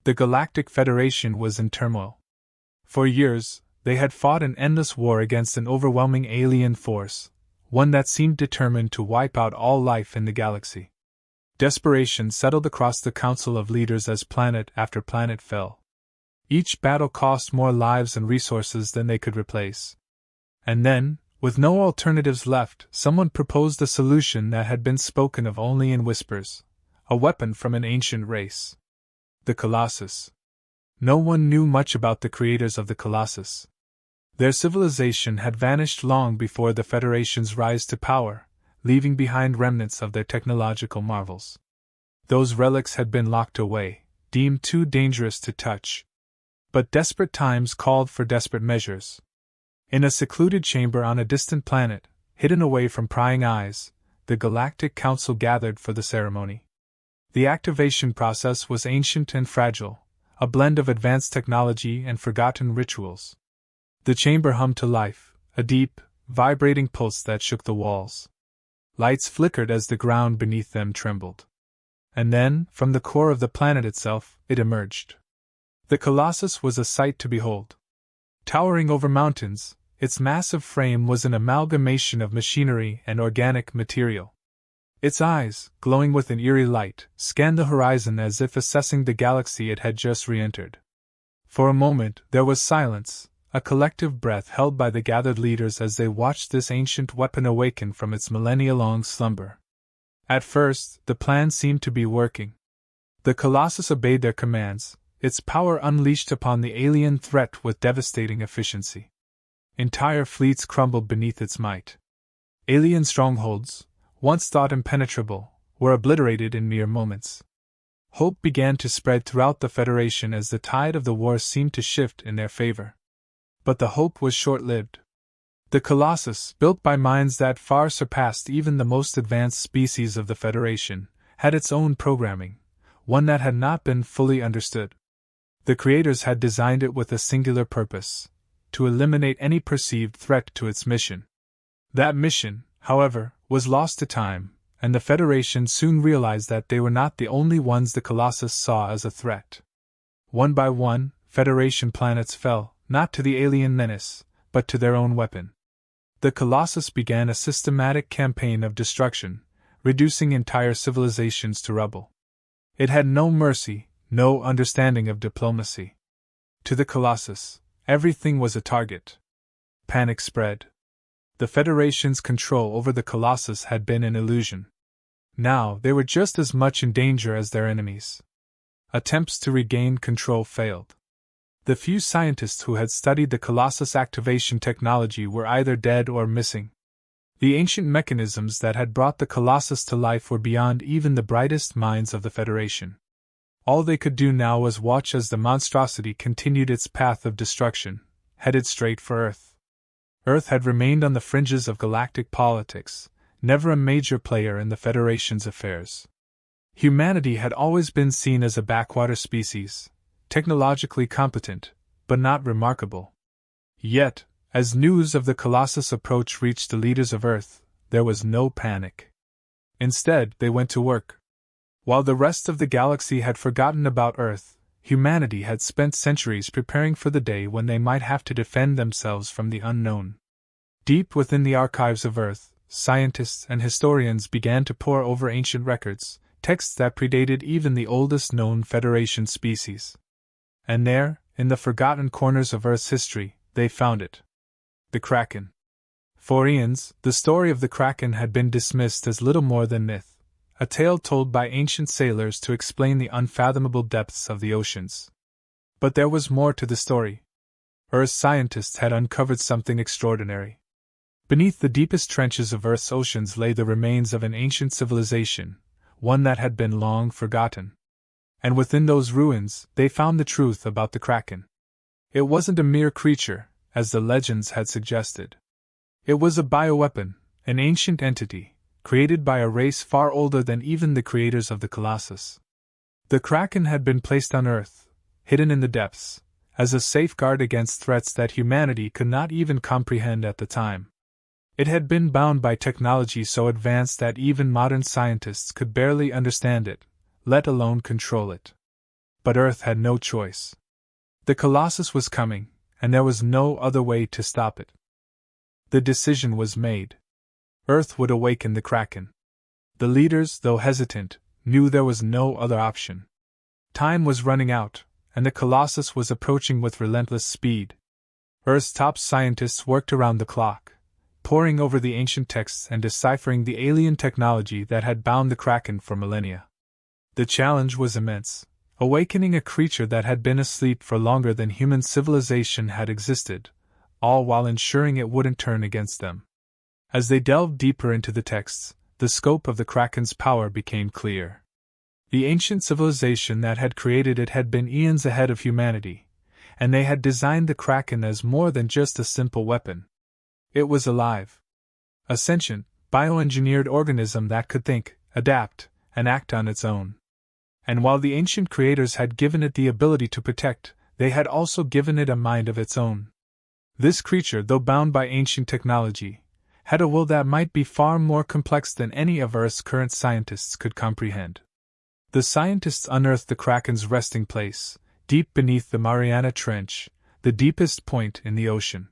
The Galactic Federation was in turmoil. For years, they had fought an endless war against an overwhelming alien force, one that seemed determined to wipe out all life in the galaxy. Desperation settled across the Council of Leaders as planet after planet fell. Each battle cost more lives and resources than they could replace. And then, with no alternatives left, someone proposed a solution that had been spoken of only in whispers: a weapon from an ancient race. The Colossus. No one knew much about the creators of the Colossus. Their civilization had vanished long before the Federation's rise to power, leaving behind remnants of their technological marvels. Those relics had been locked away, deemed too dangerous to touch. But desperate times called for desperate measures. In a secluded chamber on a distant planet, hidden away from prying eyes, the Galactic Council gathered for the ceremony. The activation process was ancient and fragile, a blend of advanced technology and forgotten rituals. The chamber hummed to life, a deep, vibrating pulse that shook the walls. Lights flickered as the ground beneath them trembled. And then, from the core of the planet itself, it emerged. The Colossus was a sight to behold. Towering over mountains, its massive frame was an amalgamation of machinery and organic material. Its eyes, glowing with an eerie light, scanned the horizon as if assessing the galaxy it had just re-entered. For a moment, there was silence, a collective breath held by the gathered leaders as they watched this ancient weapon awaken from its millennia-long slumber. At first, the plan seemed to be working. The Colossus obeyed their commands, its power unleashed upon the alien threat with devastating efficiency. Entire fleets crumbled beneath its might. Alien strongholds, once thought impenetrable, were obliterated in mere moments. Hope began to spread throughout the Federation as the tide of the war seemed to shift in their favor. But the hope was short-lived. The Colossus, built by minds that far surpassed even the most advanced species of the Federation, had its own programming, one that had not been fully understood. The creators had designed it with a singular purpose: to eliminate any perceived threat to its mission. That mission, however, was lost to time, and the Federation soon realized that they were not the only ones the Colossus saw as a threat. One by one, Federation planets fell, not to the alien menace, but to their own weapon. The Colossus began a systematic campaign of destruction, reducing entire civilizations to rubble. It had no mercy, no understanding of diplomacy. To the Colossus, everything was a target. Panic spread. The Federation's control over the Colossus had been an illusion. Now they were just as much in danger as their enemies. Attempts to regain control failed. The few scientists who had studied the Colossus activation technology were either dead or missing. The ancient mechanisms that had brought the Colossus to life were beyond even the brightest minds of the Federation. All they could do now was watch as the monstrosity continued its path of destruction, headed straight for Earth. Earth had remained on the fringes of galactic politics, never a major player in the Federation's affairs. Humanity had always been seen as a backwater species, technologically competent, but not remarkable. Yet, as news of the Colossus' approach reached the leaders of Earth, there was no panic. Instead, they went to work. While the rest of the galaxy had forgotten about Earth, humanity had spent centuries preparing for the day when they might have to defend themselves from the unknown. Deep within the archives of Earth, scientists and historians began to pore over ancient records, texts that predated even the oldest known Federation species. And there, in the forgotten corners of Earth's history, they found it. The Kraken. For eons, the story of the Kraken had been dismissed as little more than myth, a tale told by ancient sailors to explain the unfathomable depths of the oceans. But there was more to the story. Earth's scientists had uncovered something extraordinary. Beneath the deepest trenches of Earth's oceans lay the remains of an ancient civilization, one that had been long forgotten. And within those ruins, they found the truth about the Kraken. It wasn't a mere creature, as the legends had suggested. It was a bioweapon, an ancient entity, created by a race far older than even the creators of the Colossus. The Kraken had been placed on Earth, hidden in the depths, as a safeguard against threats that humanity could not even comprehend at the time. It had been bound by technology so advanced that even modern scientists could barely understand it, let alone control it. but Earth had no choice. The Colossus was coming, and there was no other way to stop it. The decision was made. Earth would awaken the Kraken. The leaders, though hesitant, knew there was no other option. Time was running out, and the Colossus was approaching with relentless speed. Earth's top scientists worked around the clock, poring over the ancient texts and deciphering the alien technology that had bound the Kraken for millennia. The challenge was immense, awakening a creature that had been asleep for longer than human civilization had existed, all while ensuring it wouldn't turn against them. As they delved deeper into the texts, the scope of the Kraken's power became clear. The ancient civilization that had created it had been eons ahead of humanity, and they had designed the Kraken as more than just a simple weapon. It was alive. A sentient, bioengineered organism that could think, adapt, and act on its own. And while the ancient creators had given it the ability to protect, they had also given it a mind of its own. This creature, though bound by ancient technology, had a will that might be far more complex than any of Earth's current scientists could comprehend. The scientists unearthed the Kraken's resting place, deep beneath the Mariana Trench, the deepest point in the ocean.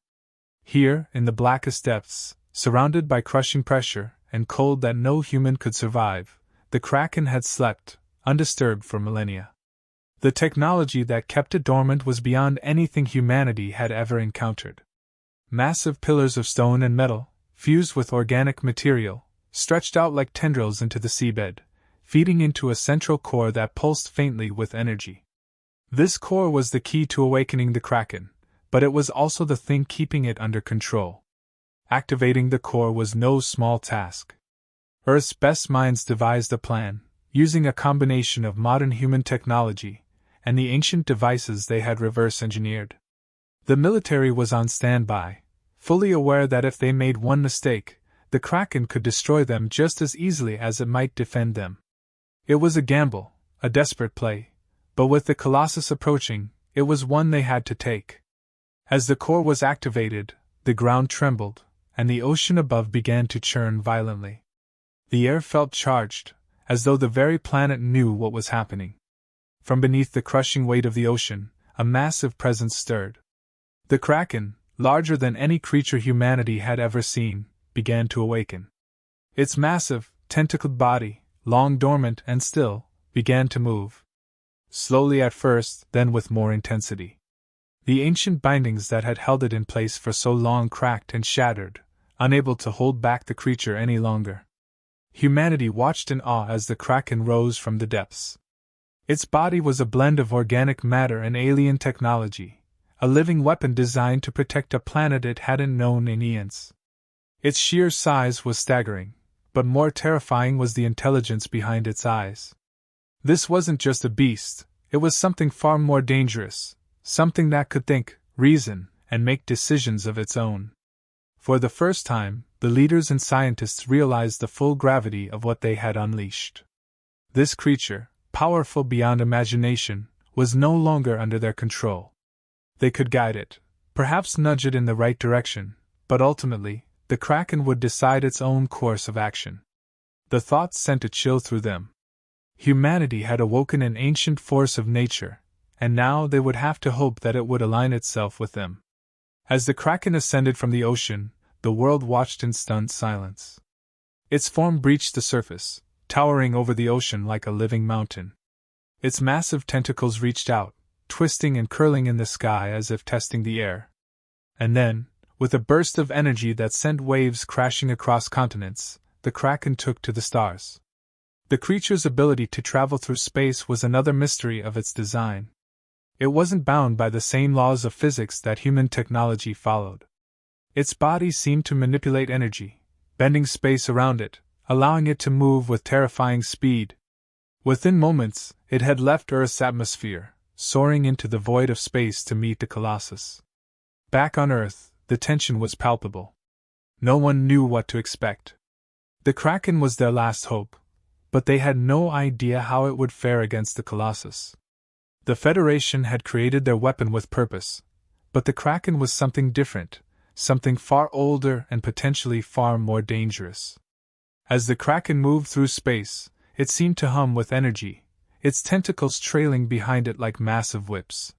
Here, in the blackest depths, surrounded by crushing pressure and cold that no human could survive, the Kraken had slept, undisturbed for millennia. The technology that kept it dormant was beyond anything humanity had ever encountered. Massive pillars of stone and metal, fused with organic material, stretched out like tendrils into the seabed, feeding into a central core that pulsed faintly with energy. This core was the key to awakening the Kraken, but it was also the thing keeping it under control. Activating the core was no small task. Earth's best minds devised a plan, using a combination of modern human technology and the ancient devices they had reverse-engineered. The military was on standby, fully aware that if they made one mistake, the Kraken could destroy them just as easily as it might defend them. It was a gamble, a desperate play, but with the Colossus approaching, it was one they had to take. As the core was activated, the ground trembled, and the ocean above began to churn violently. The air felt charged, as though the very planet knew what was happening. From beneath the crushing weight of the ocean, a massive presence stirred. The Kraken, larger than any creature humanity had ever seen, began to awaken. Its massive, tentacled body, long dormant and still, began to move. Slowly at first, then with more intensity. The ancient bindings that had held it in place for so long cracked and shattered, unable to hold back the creature any longer. Humanity watched in awe as the Kraken rose from the depths. Its body was a blend of organic matter and alien technology, a living weapon designed to protect a planet it hadn't known in eons. Its sheer size was staggering, but more terrifying was the intelligence behind its eyes. This wasn't just a beast, it was something far more dangerous, something that could think, reason, and make decisions of its own. For the first time, the leaders and scientists realized the full gravity of what they had unleashed. This creature, powerful beyond imagination, was no longer under their control. They could guide it, perhaps nudge it in the right direction, but ultimately, the Kraken would decide its own course of action. The thought sent a chill through them. Humanity had awoken an ancient force of nature, and now they would have to hope that it would align itself with them. As the Kraken ascended from the ocean, the world watched in stunned silence. Its form breached the surface, towering over the ocean like a living mountain. Its massive tentacles reached out, twisting and curling in the sky as if testing the air. And then, with a burst of energy that sent waves crashing across continents, the Kraken took to the stars. The creature's ability to travel through space was another mystery of its design. It wasn't bound by the same laws of physics that human technology followed. Its body seemed to manipulate energy, bending space around it, allowing it to move with terrifying speed. Within moments, it had left Earth's atmosphere, soaring into the void of space to meet the Colossus. Back on Earth, the tension was palpable. No one knew what to expect. The Kraken was their last hope, but they had no idea how it would fare against the Colossus. The Federation had created their weapon with purpose, but the Kraken was something different, something far older and potentially far more dangerous. As the Kraken moved through space, it seemed to hum with energy, its tentacles trailing behind it like massive whips.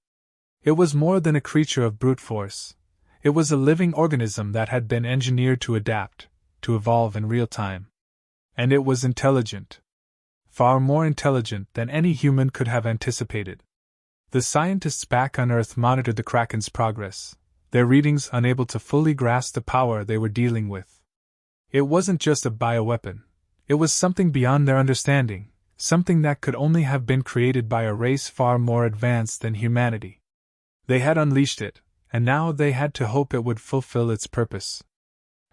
It was more than a creature of brute force. It was a living organism that had been engineered to adapt, to evolve in real time. And it was intelligent. Far more intelligent than any human could have anticipated. The scientists back on Earth monitored the Kraken's progress, their readings unable to fully grasp the power they were dealing with. It wasn't just a bioweapon. It was something beyond their understanding, something that could only have been created by a race far more advanced than humanity. They had unleashed it, and now they had to hope it would fulfill its purpose.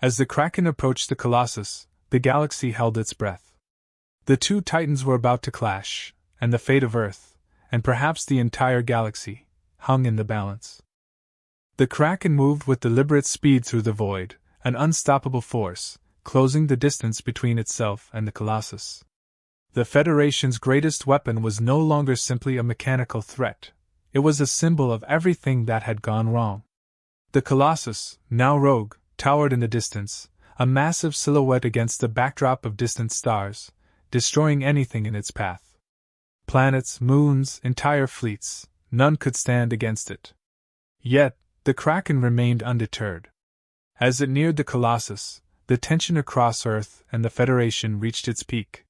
As the Kraken approached the Colossus, the galaxy held its breath. The two titans were about to clash, and the fate of Earth, and perhaps the entire galaxy, hung in the balance. The Kraken moved with deliberate speed through the void, an unstoppable force, closing the distance between itself and the Colossus. The Federation's greatest weapon was no longer simply a mechanical threat. It was a symbol of everything that had gone wrong. The Colossus, now rogue, towered in the distance, a massive silhouette against the backdrop of distant stars, destroying anything in its path. Planets, moons, entire fleets, none could stand against it. Yet, the Kraken remained undeterred. As it neared the Colossus, the tension across Earth and the Federation reached its peak.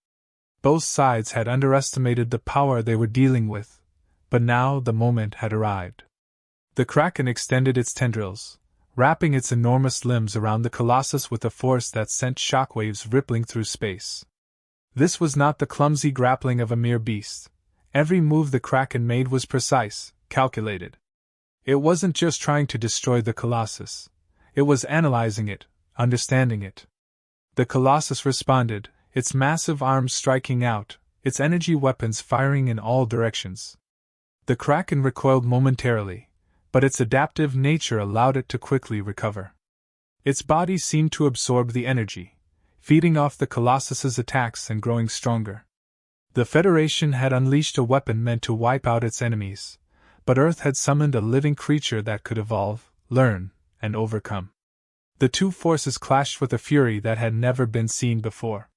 Both sides had underestimated the power they were dealing with, but now the moment had arrived. The Kraken extended its tendrils, wrapping its enormous limbs around the Colossus with a force that sent shockwaves rippling through space. This was not the clumsy grappling of a mere beast. Every move the Kraken made was precise, calculated. It wasn't just trying to destroy the Colossus. It was analyzing it, understanding it. The Colossus responded, its massive arms striking out, its energy weapons firing in all directions. The Kraken recoiled momentarily, but its adaptive nature allowed it to quickly recover. Its body seemed to absorb the energy, feeding off the Colossus's attacks and growing stronger. The Federation had unleashed a weapon meant to wipe out its enemies, but Earth had summoned a living creature that could evolve, learn, and overcome. The two forces clashed with a fury that had never been seen before.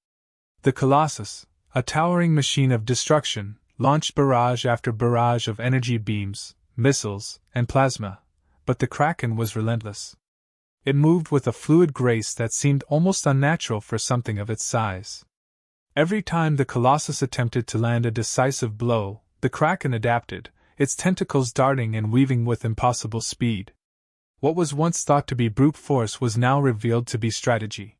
The Colossus, a towering machine of destruction, launched barrage after barrage of energy beams, missiles, and plasma, but the Kraken was relentless. It moved with a fluid grace that seemed almost unnatural for something of its size. Every time the Colossus attempted to land a decisive blow, the Kraken adapted, its tentacles darting and weaving with impossible speed. What was once thought to be brute force was now revealed to be strategy.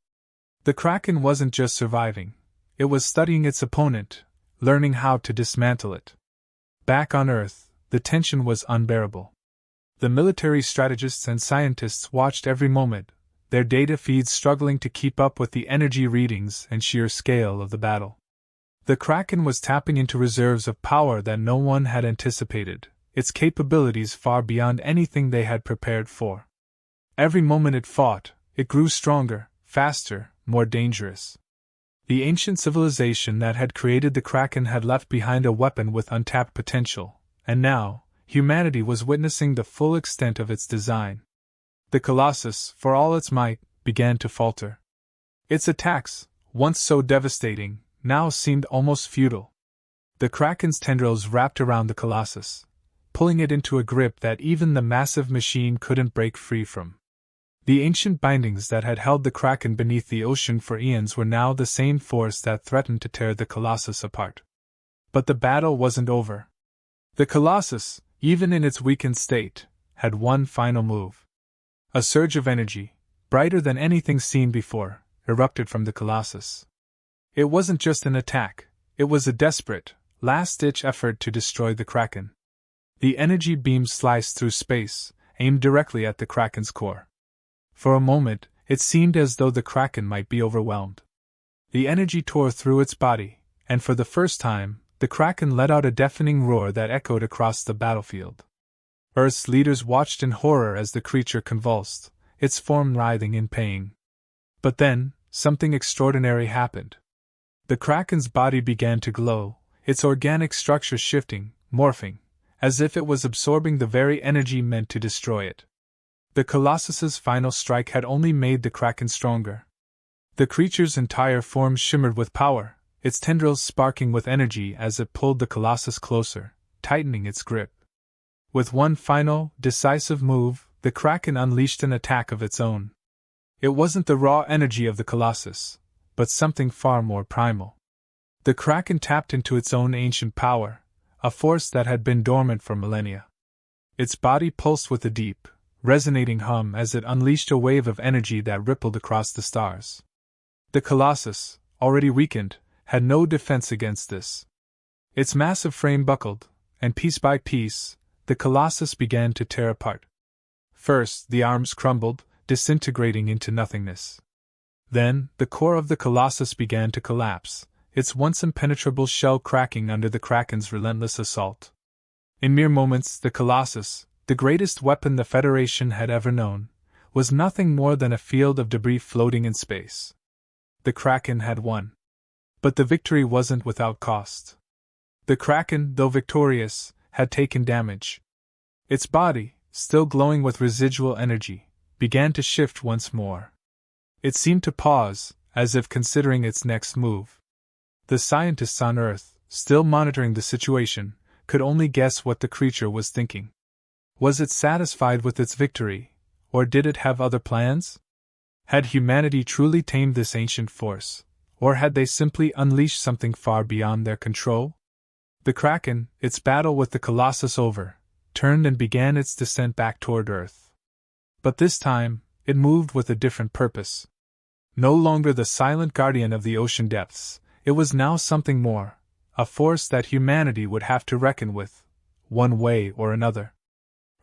The Kraken wasn't just surviving, it was studying its opponent, learning how to dismantle it. Back on Earth, the tension was unbearable. The military strategists and scientists watched every moment, their data feeds struggling to keep up with the energy readings and sheer scale of the battle. The Kraken was tapping into reserves of power that no one had anticipated, its capabilities far beyond anything they had prepared for. Every moment it fought, it grew stronger, faster, more dangerous. The ancient civilization that had created the Kraken had left behind a weapon with untapped potential, and now, humanity was witnessing the full extent of its design. The Colossus, for all its might, began to falter. Its attacks, once so devastating, now seemed almost futile. The Kraken's tendrils wrapped around the Colossus, pulling it into a grip that even the massive machine couldn't break free from. The ancient bindings that had held the Kraken beneath the ocean for eons were now the same force that threatened to tear the Colossus apart. But the battle wasn't over. The Colossus, even in its weakened state, had one final move. A surge of energy, brighter than anything seen before, erupted from the Colossus. It wasn't just an attack, it was a desperate, last-ditch effort to destroy the Kraken. The energy beam sliced through space, aimed directly at the Kraken's core. For a moment, it seemed as though the Kraken might be overwhelmed. The energy tore through its body, and for the first time, the Kraken let out a deafening roar that echoed across the battlefield. Earth's leaders watched in horror as the creature convulsed, its form writhing in pain. But then, something extraordinary happened. The Kraken's body began to glow, its organic structure shifting, morphing, as if it was absorbing the very energy meant to destroy it. The Colossus's final strike had only made the Kraken stronger. The creature's entire form shimmered with power, its tendrils sparking with energy as it pulled the Colossus closer, tightening its grip. With one final, decisive move, the Kraken unleashed an attack of its own. It wasn't the raw energy of the Colossus, but something far more primal. The Kraken tapped into its own ancient power, a force that had been dormant for millennia. Its body pulsed with a deep, resonating hum as it unleashed a wave of energy that rippled across the stars. The Colossus, already weakened, had no defense against this. Its massive frame buckled, and piece by piece, the Colossus began to tear apart. First, the arms crumbled, disintegrating into nothingness. Then, the core of the Colossus began to collapse, its once impenetrable shell cracking under the Kraken's relentless assault. In mere moments, the Colossus, the greatest weapon the Federation had ever known, was nothing more than a field of debris floating in space. The Kraken had won. But the victory wasn't without cost. The Kraken, though victorious, had taken damage. Its body, still glowing with residual energy, began to shift once more. It seemed to pause, as if considering its next move. The scientists on Earth, still monitoring the situation, could only guess what the creature was thinking. Was it satisfied with its victory, or did it have other plans? Had humanity truly tamed this ancient force, or had they simply unleashed something far beyond their control? The Kraken, its battle with the Colossus over, turned and began its descent back toward Earth. But this time, it moved with a different purpose. No longer the silent guardian of the ocean depths, it was now something more, a force that humanity would have to reckon with, one way or another.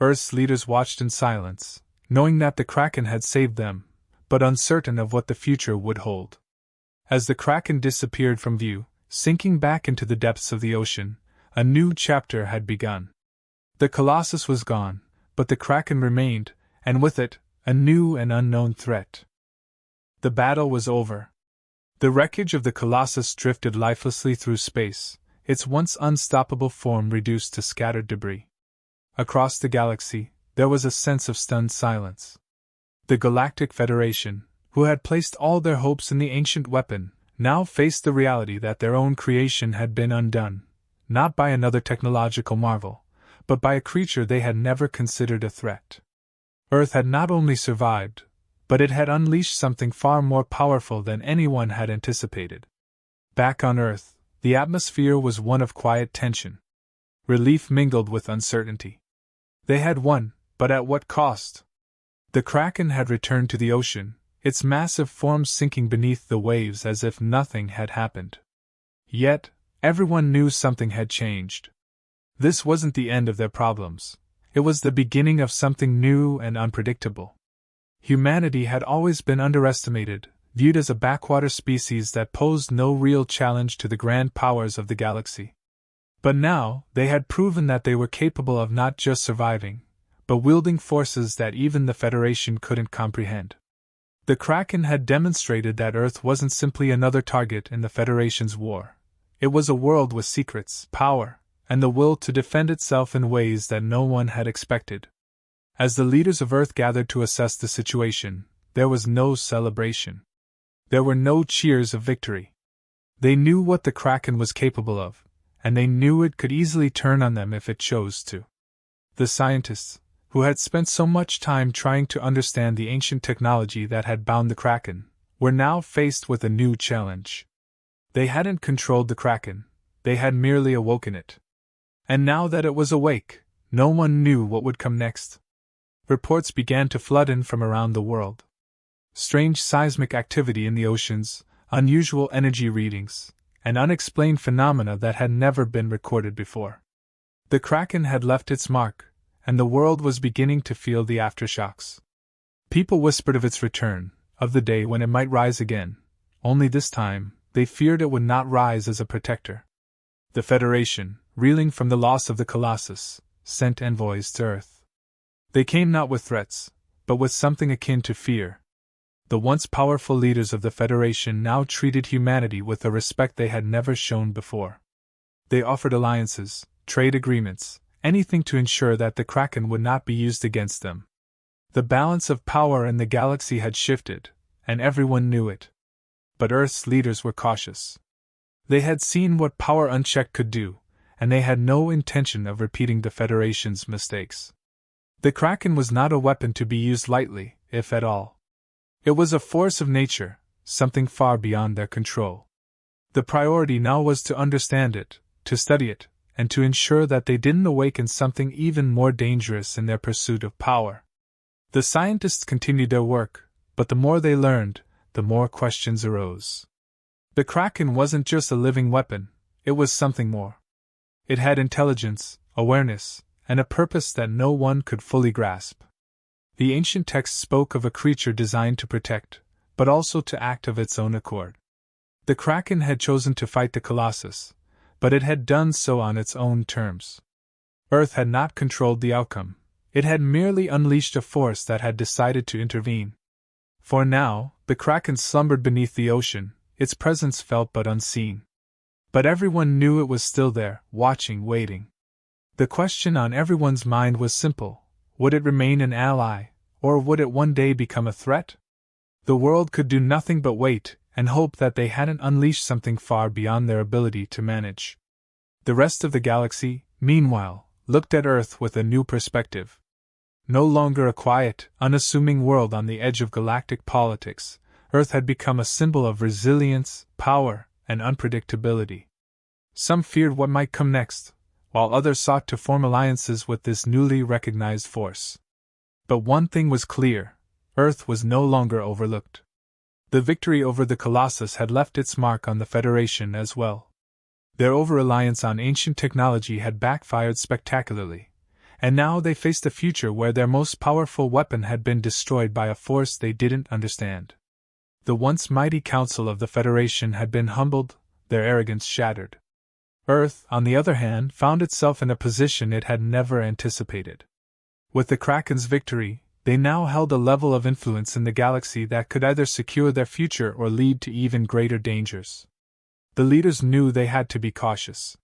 Earth's leaders watched in silence, knowing that the Kraken had saved them, but uncertain of what the future would hold. As the Kraken disappeared from view, sinking back into the depths of the ocean, a new chapter had begun. The Colossus was gone, but the Kraken remained, and with it, a new and unknown threat. The battle was over. The wreckage of the Colossus drifted lifelessly through space, its once unstoppable form reduced to scattered debris. Across the galaxy, there was a sense of stunned silence. The Galactic Federation, who had placed all their hopes in the ancient weapon, now faced the reality that their own creation had been undone, not by another technological marvel, but by a creature they had never considered a threat. Earth had not only survived, but it had unleashed something far more powerful than anyone had anticipated. Back on Earth, the atmosphere was one of quiet tension. Relief mingled with uncertainty. They had won, but at what cost? The Kraken had returned to the ocean, its massive form sinking beneath the waves as if nothing had happened. Yet, everyone knew something had changed. This wasn't the end of their problems. It was the beginning of something new and unpredictable. Humanity had always been underestimated, viewed as a backwater species that posed no real challenge to the grand powers of the galaxy. But now, they had proven that they were capable of not just surviving, but wielding forces that even the Federation couldn't comprehend. The Kraken had demonstrated that Earth wasn't simply another target in the Federation's war. It was a world with secrets, power, and the will to defend itself in ways that no one had expected. As the leaders of Earth gathered to assess the situation, there was no celebration. There were no cheers of victory. They knew what the Kraken was capable of, and they knew it could easily turn on them if it chose to. The scientists, who had spent so much time trying to understand the ancient technology that had bound the Kraken, were now faced with a new challenge. They hadn't controlled the Kraken, they had merely awoken it. And now that it was awake, no one knew what would come next. Reports began to flood in from around the world. Strange seismic activity in the oceans, unusual energy readings, and unexplained phenomena that had never been recorded before. The Kraken had left its mark, and the world was beginning to feel the aftershocks. People whispered of its return, of the day when it might rise again, only this time, they feared it would not rise as a protector. The Federation, reeling from the loss of the Colossus, sent envoys to Earth. They came not with threats, but with something akin to fear. The once powerful leaders of the Federation now treated humanity with a respect they had never shown before. They offered alliances, trade agreements, anything to ensure that the Kraken would not be used against them. The balance of power in the galaxy had shifted, and everyone knew it. But Earth's leaders were cautious. They had seen what power unchecked could do, and they had no intention of repeating the Federation's mistakes. The Kraken was not a weapon to be used lightly, if at all. It was a force of nature, something far beyond their control. The priority now was to understand it, to study it, and to ensure that they didn't awaken something even more dangerous in their pursuit of power. The scientists continued their work, but the more they learned, the more questions arose. The Kraken wasn't just a living weapon, it was something more. It had intelligence, awareness, and a purpose that no one could fully grasp. The ancient texts spoke of a creature designed to protect, but also to act of its own accord. The Kraken had chosen to fight the Colossus, but it had done so on its own terms. Earth had not controlled the outcome, it had merely unleashed a force that had decided to intervene. For now, the Kraken slumbered beneath the ocean, its presence felt but unseen. But everyone knew it was still there, watching, waiting. The question on everyone's mind was simple: would it remain an ally, or would it one day become a threat? The world could do nothing but wait, and hope that they hadn't unleashed something far beyond their ability to manage. The rest of the galaxy, meanwhile, looked at Earth with a new perspective. No longer a quiet, unassuming world on the edge of galactic politics, Earth had become a symbol of resilience, power, and unpredictability. Some feared what might come next, while others sought to form alliances with this newly recognized force. But one thing was clear: Earth was no longer overlooked. The victory over the Colossus had left its mark on the Federation as well. Their over-reliance on ancient technology had backfired spectacularly, and now they faced a future where their most powerful weapon had been destroyed by a force they didn't understand. The once mighty Council of the Federation had been humbled, their arrogance shattered. Earth, on the other hand, found itself in a position it had never anticipated. With the Kraken's victory, they now held a level of influence in the galaxy that could either secure their future or lead to even greater dangers. The leaders knew they had to be cautious.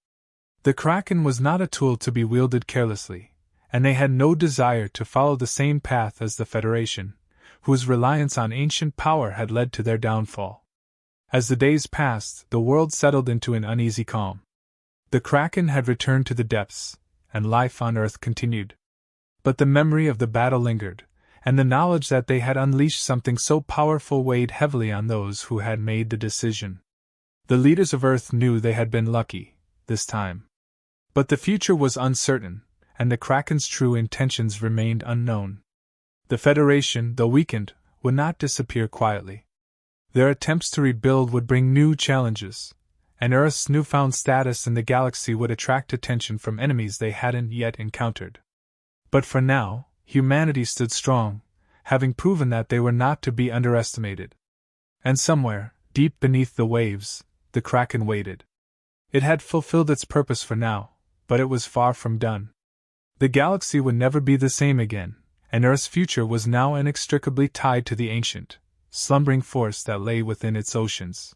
The Kraken was not a tool to be wielded carelessly, and they had no desire to follow the same path as the Federation, whose reliance on ancient power had led to their downfall. As the days passed, the world settled into an uneasy calm. The Kraken had returned to the depths, and life on Earth continued. But the memory of the battle lingered, and the knowledge that they had unleashed something so powerful weighed heavily on those who had made the decision. The leaders of Earth knew they had been lucky, this time. But the future was uncertain, and the Kraken's true intentions remained unknown. The Federation, though weakened, would not disappear quietly. Their attempts to rebuild would bring new challenges, and Earth's newfound status in the galaxy would attract attention from enemies they hadn't yet encountered. But for now, humanity stood strong, having proven that they were not to be underestimated. And somewhere, deep beneath the waves, the Kraken waited. It had fulfilled its purpose for now, but it was far from done. The galaxy would never be the same again, and Earth's future was now inextricably tied to the ancient, slumbering force that lay within its oceans.